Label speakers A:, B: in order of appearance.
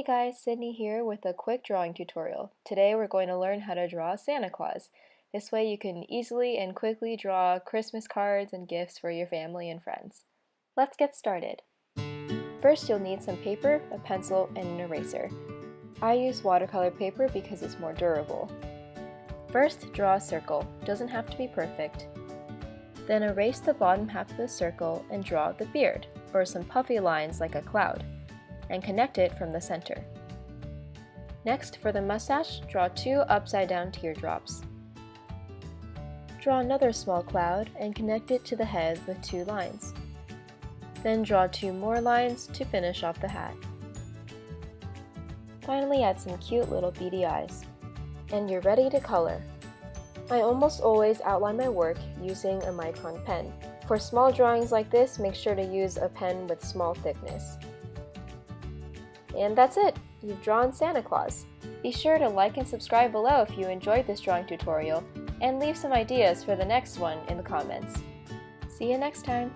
A: Hey guys, Sydney here with a quick drawing tutorial. Today we're going to learn how to draw Santa Claus. This way you can easily and quickly draw Christmas cards and gifts for your family and friends. Let's get started. First you'll need some paper, a pencil, and an eraser. I use watercolor paper because it's more durable. First, draw a circle. Doesn't have to be perfect. Then erase the bottom half of the circle and draw the beard, or some puffy lines like a cloud, and connect it from the center. Next, for the mustache, draw 2 upside-down teardrops. Draw another small cloud and connect it to the head with 2 lines. Then draw 2 more lines to finish off the hat. Finally, add some cute little beady eyes. And you're ready to color. I almost always outline my work using a micron pen. For small drawings like this, make sure to use a pen with small thickness. And that's it! You've drawn Santa Claus! Be sure to like and subscribe below if you enjoyed this drawing tutorial, and leave some ideas for the next one in the comments. See you next time!